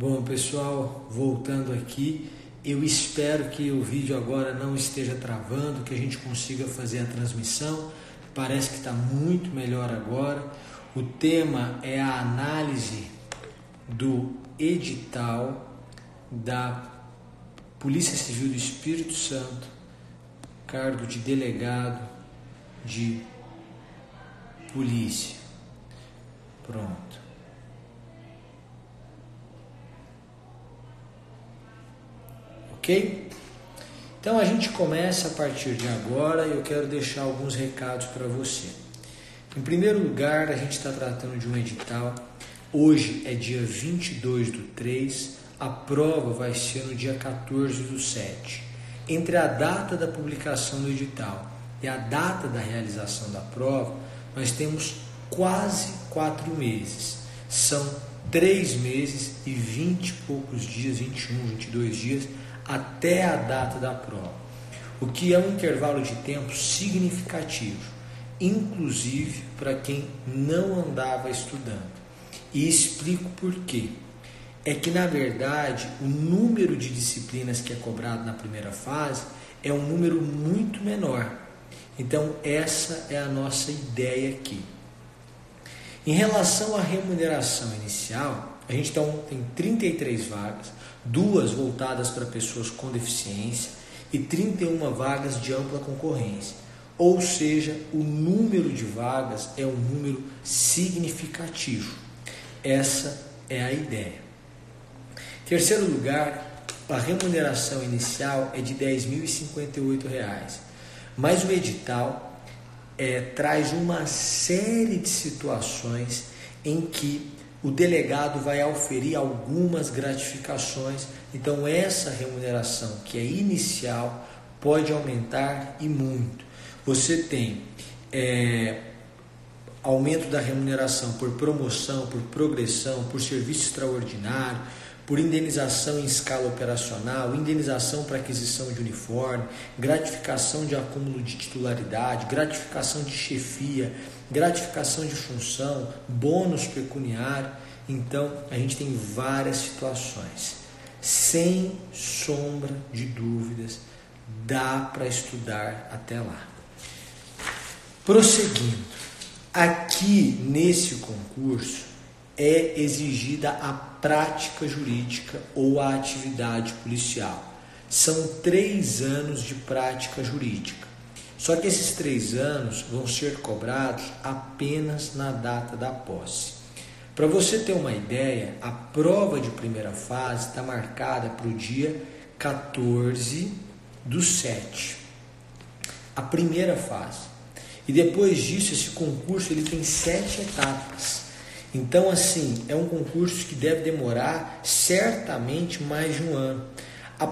Bom, pessoal, voltando aqui, eu espero que o vídeo agora não esteja travando, que a gente consiga fazer a transmissão. Parece que está muito melhor agora. O tema é a análise do edital da Polícia Civil do Espírito Santo, cargo de delegado de polícia. Pronto. Ok? Então a gente começa a partir de agora e eu quero deixar alguns recados para você. Em primeiro lugar, a gente está tratando de um edital. Hoje é dia 22/3, a prova vai ser no dia 14/7. Entre a data da publicação do edital e a data da realização da prova, nós temos quase 4 meses. São 3 meses e 20 e poucos dias, 21, 22 dias, até a data da prova, o que é um intervalo de tempo significativo, inclusive para quem não andava estudando. E explico por quê. É que, na verdade, o número de disciplinas que é cobrado na primeira fase é um número muito menor. Então, essa é a nossa ideia aqui. Em relação à remuneração inicial, a gente tem 33 vagas, 2 voltadas para pessoas com deficiência e 31 vagas de ampla concorrência. Ou seja, o número de vagas é um número significativo. Essa é a ideia. Em terceiro lugar, a remuneração inicial é de R$ 10.058, mas o edital traz uma série de situações em que o delegado vai auferir algumas gratificações. Então essa remuneração, que é inicial, pode aumentar e muito. Você tem aumento da remuneração por promoção, por progressão, por serviço extraordinário, por indenização em escala operacional, indenização para aquisição de uniforme, gratificação de acúmulo de titularidade, gratificação de chefia, gratificação de função, bônus pecuniário. Então, a gente tem várias situações. Sem sombra de dúvidas, dá para estudar até lá. Prosseguindo, aqui nesse concurso é exigida a prática jurídica ou a atividade policial. São 3 anos de prática jurídica. Só que esses 3 anos vão ser cobrados apenas na data da posse. Para você ter uma ideia, a prova de primeira fase está marcada para o dia 14/7. A primeira fase. E depois disso, esse concurso ele tem 7 etapas. Então, assim, é um concurso que deve demorar certamente mais de um ano. A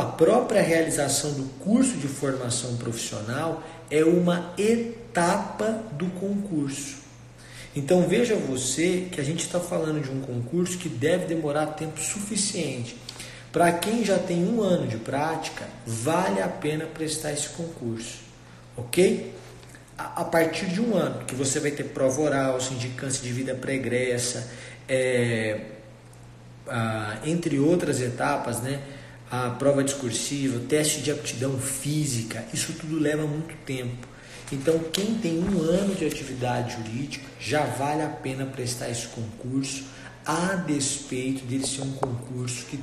própria realização do curso de formação profissional é uma etapa do concurso. Então, veja você que a gente está falando de um concurso que deve demorar tempo suficiente. Para quem já tem 1 ano de prática, vale a pena prestar esse concurso, ok? A partir de 1 ano, que você vai ter prova oral, sindicância de vida pregressa, entre outras etapas, né? A prova discursiva, o teste de aptidão física, isso tudo leva muito tempo. Então, quem tem 1 ano de atividade jurídica, já vale a pena prestar esse concurso, a despeito dele ser um concurso que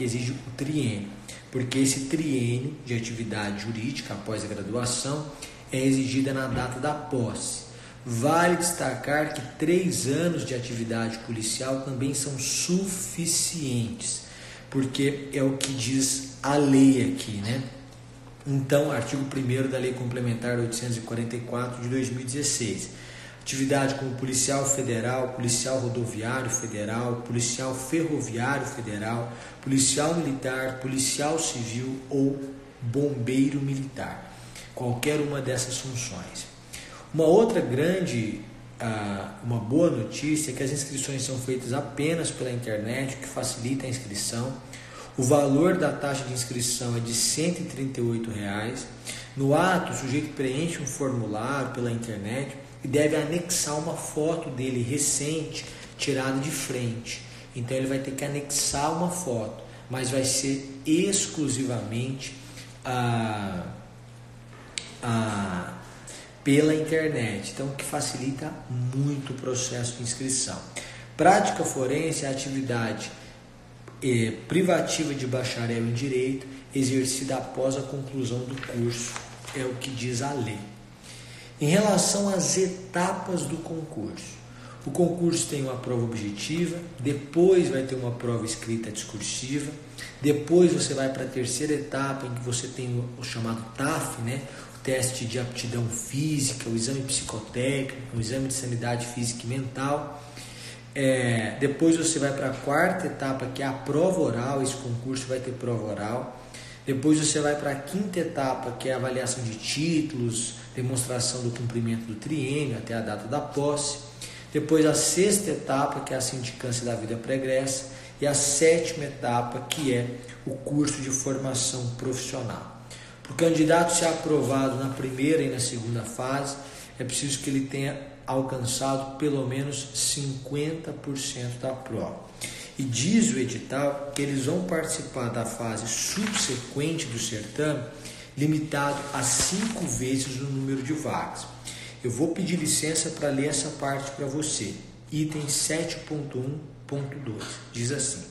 exige o triênio, porque esse triênio de atividade jurídica após a graduação é exigida na data da posse. Vale destacar que 3 anos de atividade policial também são suficientes, porque é o que diz a lei aqui, né? Então, artigo 1º da Lei Complementar 844 de 2016. Atividade como policial federal, policial rodoviário federal, policial ferroviário federal, policial militar, policial civil ou bombeiro militar. Qualquer uma dessas funções. Uma outra uma boa notícia é que as inscrições são feitas apenas pela internet, o que facilita a inscrição. O valor da taxa de inscrição é de R$ 138. No ato, o sujeito preenche um formulário pela internet e deve anexar uma foto dele recente, tirada de frente. Então ele vai ter que anexar uma foto, mas vai ser exclusivamente pela internet, então o que facilita muito o processo de inscrição. Prática forense é a atividade privativa de bacharel em Direito, exercida após a conclusão do curso, é o que diz a lei. Em relação às etapas do concurso, o concurso tem uma prova objetiva, depois vai ter uma prova escrita discursiva, depois você vai para a terceira etapa, em que você tem o chamado TAF, né? O teste de aptidão física, o exame psicotécnico, o exame de sanidade física e mental. Depois você vai para a quarta etapa, que é a prova oral. Esse concurso vai ter prova oral. Depois você vai para a quinta etapa, que é a avaliação de títulos, demonstração do cumprimento do triênio até a data da posse. Depois a sexta etapa, que é a sindicância da vida pregressa. E a sétima etapa, que é o curso de formação profissional. Para o candidato ser aprovado na primeira e na segunda fase, é preciso que ele tenha alcançado pelo menos 50% da prova. E diz o edital que eles vão participar da fase subsequente do certame, limitado a 5 vezes o número de vagas. Eu vou pedir licença para ler essa parte para você. Item 7.1.2 diz assim: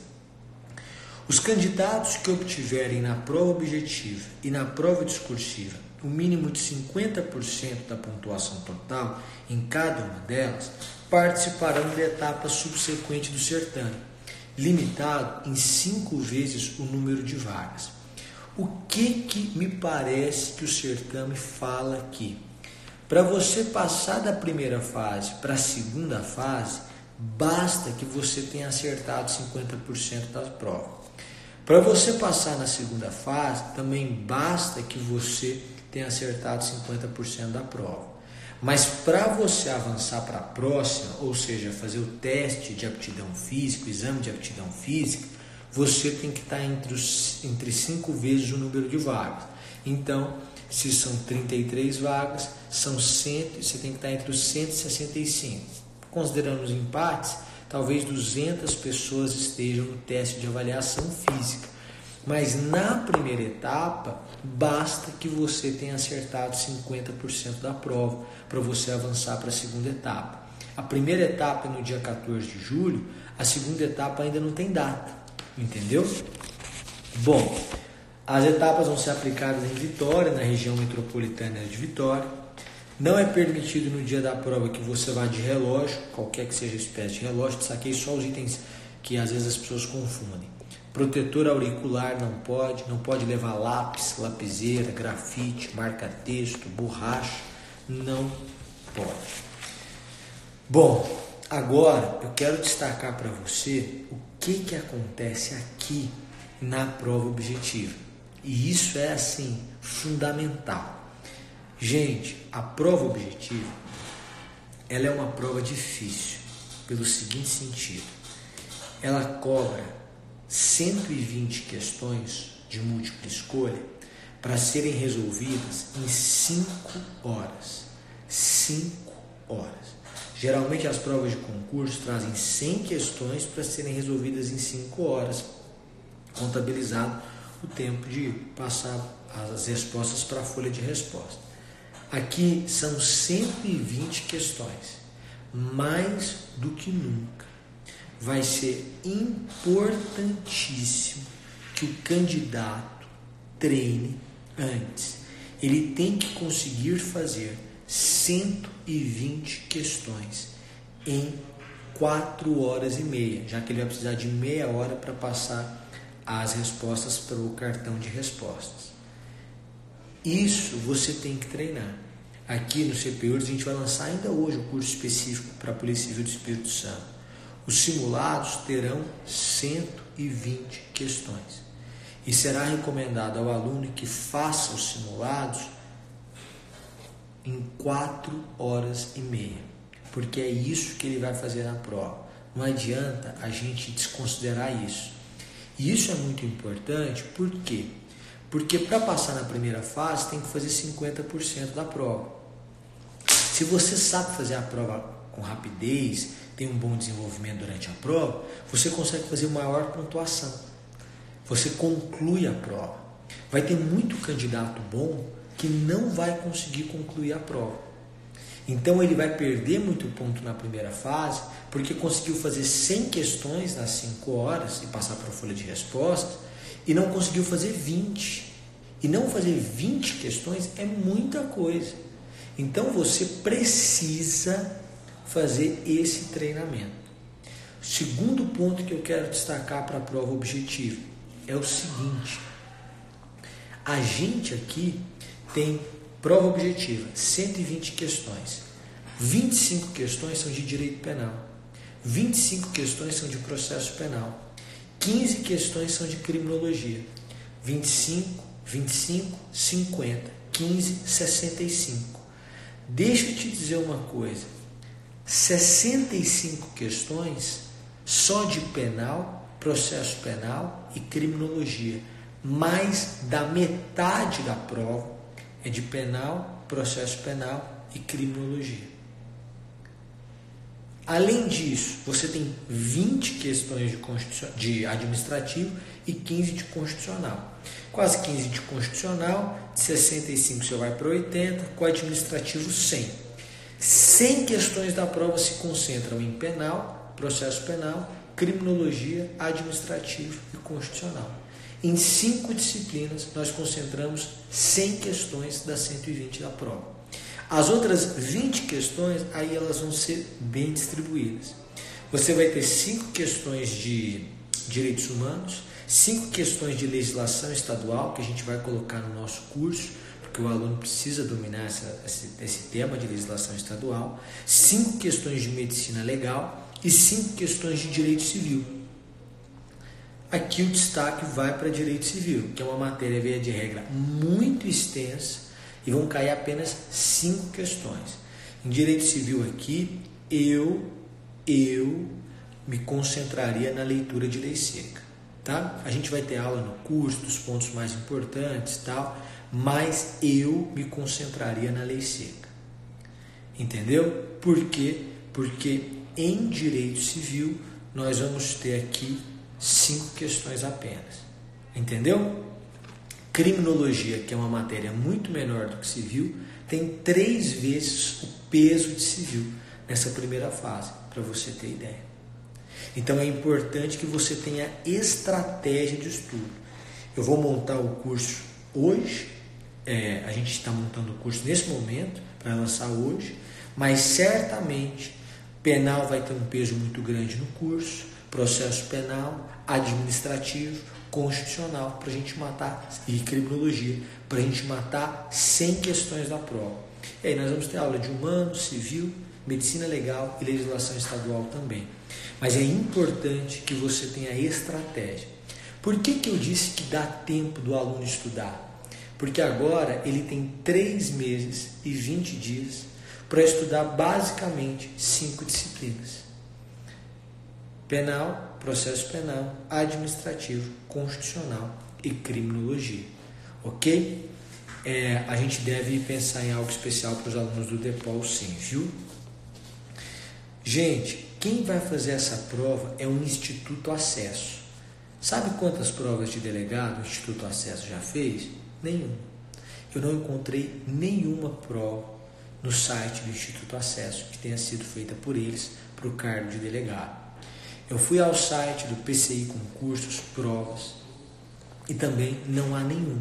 os candidatos que obtiverem na prova objetiva e na prova discursiva o mínimo de 50% da pontuação total em cada uma delas participarão da etapa subsequente do certame, limitado em 5 vezes o número de vagas. O que me parece que o certame fala aqui? Para você passar da primeira fase para a segunda fase, basta que você tenha acertado 50% da prova. Para você passar na segunda fase, também basta que você tenha acertado 50% da prova. Mas para você avançar para a próxima, ou seja, fazer o teste de aptidão física, o exame de aptidão física, você tem que estar entre 5 vezes o número de vagas. Então, se são 33 vagas, você tem que estar entre os 165. Considerando os empates, talvez 200 pessoas estejam no teste de avaliação física. Mas na primeira etapa, basta que você tenha acertado 50% da prova para você avançar para a segunda etapa. A primeira etapa é no dia 14 de julho, a segunda etapa ainda não tem data, entendeu? Bom, as etapas vão ser aplicadas em Vitória, na região metropolitana de Vitória. Não é permitido no dia da prova que você vá de relógio, qualquer que seja a espécie de relógio. Saquei só os itens que às vezes as pessoas confundem. Protetor auricular não pode levar lápis, lapiseira, grafite, marca-texto, borracha, não pode. Bom, agora eu quero destacar para você o que acontece aqui na prova objetiva. E isso é assim, fundamental. Gente, a prova objetiva, ela é uma prova difícil, pelo seguinte sentido: ela cobra 120 questões de múltipla escolha para serem resolvidas em 5 horas. 5 horas. Geralmente as provas de concurso trazem 100 questões para serem resolvidas em 5 horas, contabilizado o tempo de passar as respostas para a folha de resposta. Aqui são 120 questões, mais do que nunca. Vai ser importantíssimo que o candidato treine antes. Ele tem que conseguir fazer 120 questões em 4 horas e meia, já que ele vai precisar de meia hora para passar as respostas para o cartão de respostas. Isso você tem que treinar. Aqui no CPURS a gente vai lançar ainda hoje o curso específico para a Polícia Civil do Espírito Santo. Os simulados terão 120 questões. E será recomendado ao aluno que faça os simulados em 4 horas e meia. Porque é isso que ele vai fazer na prova. Não adianta a gente desconsiderar isso. E isso é muito importante, por quê? Porque para passar na primeira fase tem que fazer 50% da prova. Se você sabe fazer a prova com rapidez, tem um bom desenvolvimento durante a prova, você consegue fazer maior pontuação. Você conclui a prova. Vai ter muito candidato bom que não vai conseguir concluir a prova. Então ele vai perder muito ponto na primeira fase, porque conseguiu fazer 100 questões nas 5 horas e passar para a folha de respostas, e não conseguiu fazer 20. E não fazer 20 questões é muita coisa. Então você precisa fazer esse treinamento. Segundo ponto que eu quero destacar para a prova objetiva é o seguinte: a gente aqui tem prova objetiva, 120 questões. 25 questões são de direito penal. 25 questões são de processo penal. 15 questões são de criminologia. 25, 50, 15, 65. Deixa eu te dizer uma coisa. 65 questões só de penal, processo penal e criminologia. Mais da metade da prova é de penal, processo penal e criminologia. Além disso, você tem 20 questões de administrativo e 15 de constitucional. Com as 15 de constitucional, de 65 você vai para 80, com administrativo 100. 100 questões da prova se concentram em penal, processo penal, criminologia, administrativo e constitucional. Em 5 disciplinas, nós concentramos 100 questões das 120 da prova. As outras 20 questões, aí elas vão ser bem distribuídas. Você vai ter 5 questões de direitos humanos, 5 questões de legislação estadual, que a gente vai colocar no nosso curso, porque o aluno precisa dominar esse tema de legislação estadual, 5 questões de medicina legal e 5 questões de direito civil. Aqui o destaque vai para direito civil, que é uma matéria, via de regra, muito extensa, e vão cair apenas 5 questões. Em direito civil aqui, eu me concentraria na leitura de lei seca. Tá? A gente vai ter aula no curso dos pontos mais importantes, tal, mas eu me concentraria na lei seca. Entendeu? Por quê? Porque em direito civil nós vamos ter aqui 5 questões apenas. Entendeu? Criminologia, que é uma matéria muito menor do que civil, tem 3 vezes o peso de civil nessa primeira fase, para você ter ideia. Então é importante que você tenha estratégia de estudo. Eu vou montar o curso hoje, a gente está montando o curso nesse momento, para lançar hoje, mas certamente penal vai ter um peso muito grande no curso, processo penal, administrativo, constitucional, para a gente matar, e criminologia, para a gente matar 100 questões da prova. E aí nós vamos ter aula de humano, civil, medicina legal e legislação estadual também. Mas é importante que você tenha estratégia. Por que eu disse que dá tempo do aluno estudar? Porque agora ele tem 3 meses e 20 dias para estudar basicamente 5 disciplinas. Penal, processo penal, administrativo, constitucional e criminologia. Ok? A gente deve pensar em algo especial para os alunos do DEPOL, sim, viu? Gente, quem vai fazer essa prova é o Instituto Acesso. Sabe quantas provas de delegado o Instituto Acesso já fez? Nenhuma. Eu não encontrei nenhuma prova no site do Instituto Acesso que tenha sido feita por eles para o cargo de delegado. Eu fui ao site do PCI Concursos, Provas, e também não há nenhum.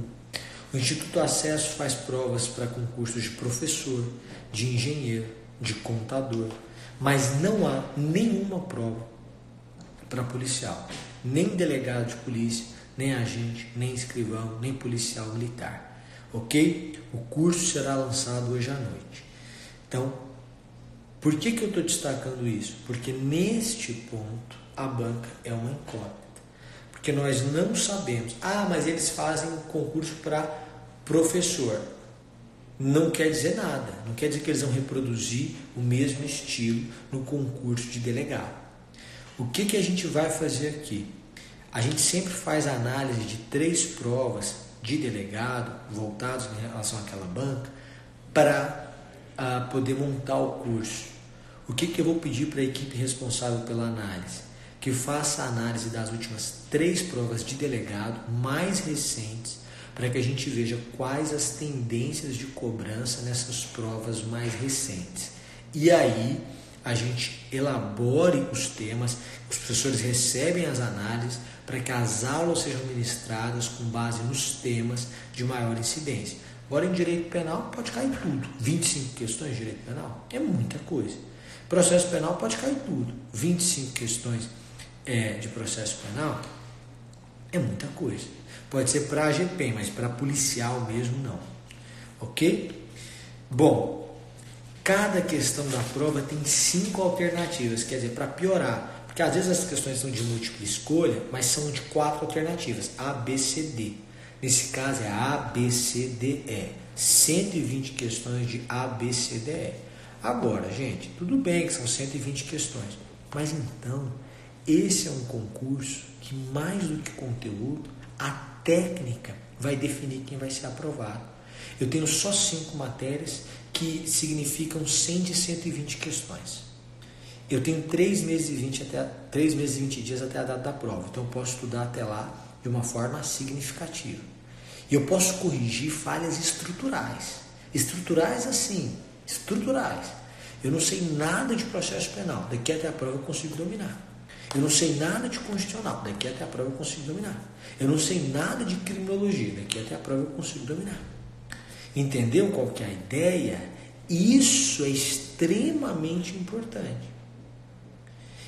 O Instituto Acesso faz provas para concursos de professor, de engenheiro, de contador, mas não há nenhuma prova para policial, nem delegado de polícia, nem agente, nem escrivão, nem policial militar. Ok? O curso será lançado hoje à noite. Então, por que eu estou destacando isso? Porque neste ponto a banca é uma incógnita. Porque nós não sabemos. Mas eles fazem concurso para professor. Não quer dizer nada. Não quer dizer que eles vão reproduzir o mesmo estilo no concurso de delegado. O que a gente vai fazer aqui? A gente sempre faz análise de 3 provas de delegado voltados em relação àquela banca para poder montar o curso. O O que eu vou pedir para a equipe responsável pela análise? Que faça a análise das últimas 3 provas de delegado mais recentes, para que a gente veja quais as tendências de cobrança nessas provas mais recentes. E aí a gente elabore os temas, os professores recebem as análises para que as aulas sejam ministradas com base nos temas de maior incidência. Agora, em direito penal pode cair tudo. 25 questões de direito penal é muita coisa. Processo penal pode cair tudo. 25 questões de processo penal é muita coisa. Pode ser para AGP, mas para policial mesmo não. Ok? Bom, cada questão da prova tem 5 alternativas, quer dizer, para piorar. Porque às vezes as questões são de múltipla escolha, mas são de 4 alternativas, A, B, C, D. Nesse caso é A, B, C, D, E. 120 questões de A, B, C, D, E. Agora, gente, tudo bem que são 120 questões, mas então, esse é um concurso que mais do que conteúdo, a técnica vai definir quem vai ser aprovado. Eu tenho só 5 matérias que significam 100 de 120 questões. Eu tenho 3 meses e 20 dias até a data da prova, então eu posso estudar até lá de uma forma significativa. E eu posso corrigir falhas estruturais. Estruturais assim, estruturais. Eu não sei nada de processo penal, daqui até a prova eu consigo dominar. Eu não sei nada de constitucional, daqui até a prova eu consigo dominar. Eu não sei nada de criminologia, daqui até a prova eu consigo dominar. Entendeu qual que é a ideia? Isso é extremamente importante.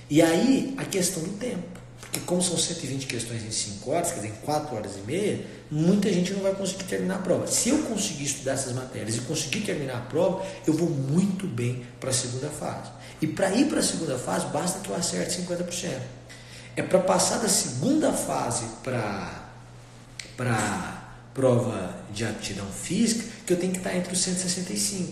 E aí, a questão do tempo. Porque como são 120 questões em 5 horas, quer dizer, em 4 horas e meia, muita gente não vai conseguir terminar a prova. Se eu conseguir estudar essas matérias e conseguir terminar a prova, eu vou muito bem para a segunda fase. E para ir para a segunda fase, basta que eu acerte 50%. É para passar da segunda fase para prova de aptidão física que eu tenho que estar entre os 165.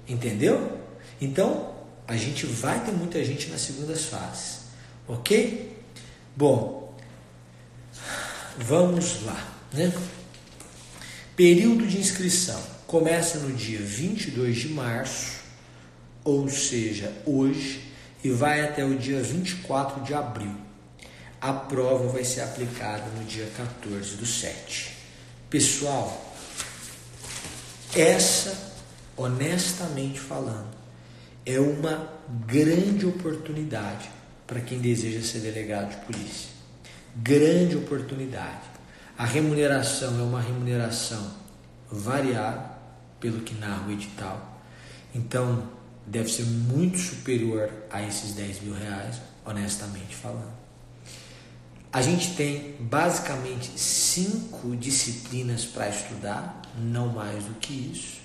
Entendeu? Então, a gente vai ter muita gente nas segundas fases. Ok? Bom, vamos lá, né? Período de inscrição começa no dia 22 de março, ou seja, hoje, e vai até o dia 24 de abril. A prova vai ser aplicada no dia 14/7. Pessoal, essa, honestamente falando, é uma grande oportunidade para quem deseja ser delegado de polícia. Grande oportunidade. A remuneração é uma remuneração variável, pelo que narra o edital. Então, deve ser muito superior a esses 10 mil reais, honestamente falando. A gente tem basicamente 5 disciplinas para estudar, não mais do que isso.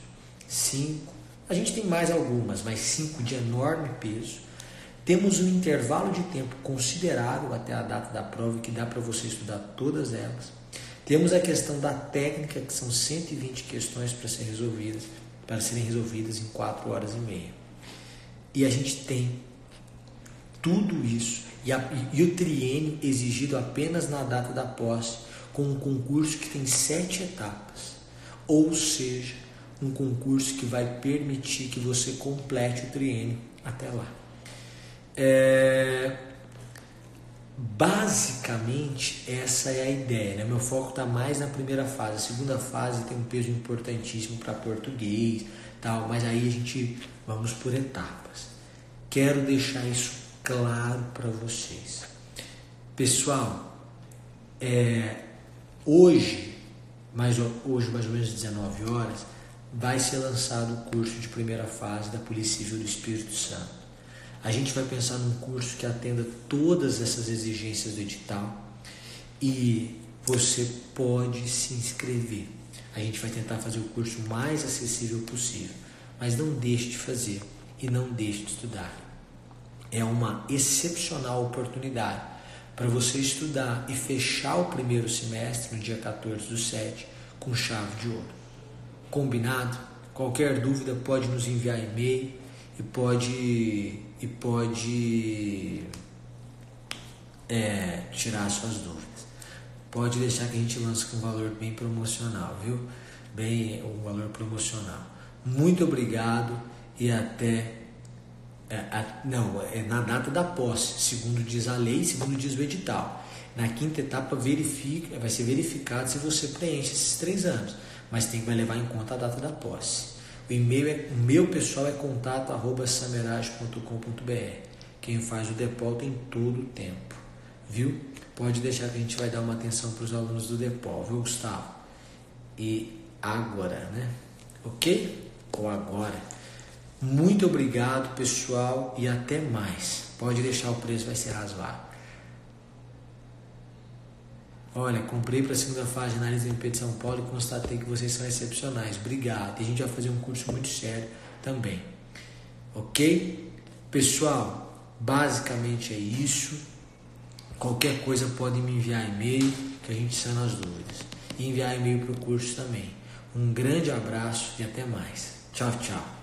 5. A gente tem mais algumas, mas 5 de enorme peso. Temos um intervalo de tempo considerável até a data da prova, que dá para você estudar todas elas. Temos a questão da técnica, que são 120 questões para serem resolvidas em 4 horas e meia. E a gente tem tudo isso. E o triênio exigido apenas na data da posse, com um concurso que tem 7 etapas. Ou seja, um concurso que vai permitir que você complete o triênio até lá. Basicamente essa é a ideia, né? Meu foco está mais na primeira fase. A segunda fase tem um peso importantíssimo para português, tal, mas aí a gente vamos por etapas. Quero deixar isso claro para vocês. Pessoal, hoje mais ou menos 19 horas, vai ser lançado o curso de primeira fase da Polícia Civil do Espírito Santo. A gente vai pensar num curso que atenda todas essas exigências do edital e você pode se inscrever. A gente vai tentar fazer o curso o mais acessível possível, mas não deixe de fazer e não deixe de estudar. É uma excepcional oportunidade para você estudar e fechar o primeiro semestre no dia 14/7 com chave de ouro. Combinado? Qualquer dúvida pode nos enviar e-mail e pode tirar as suas dúvidas. Pode deixar que a gente lance com um valor bem promocional, viu? Um valor promocional. Muito obrigado e até Não, é na data da posse, segundo diz a lei, segundo diz o edital. Na quinta etapa vai ser verificado se você preenche esses 3 anos, mas vai levar em conta a data da posse. O meu pessoal é contato@samerage.com.br. Quem faz o DEPOL tem todo o tempo, viu? Pode deixar que a gente vai dar uma atenção para os alunos do DEPOL, viu, Gustavo? E agora, né? Ok? Ou agora. Muito obrigado, pessoal, e até mais. Pode deixar, o preço vai ser razoável. Olha, comprei para a segunda fase de análise de MP de São Paulo e constatei que vocês são excepcionais. Obrigado. E a gente vai fazer um curso muito sério também. Ok? Pessoal, basicamente é isso. Qualquer coisa pode me enviar e-mail que a gente sana as dúvidas. E enviar e-mail para o curso também. Um grande abraço e até mais. Tchau, tchau.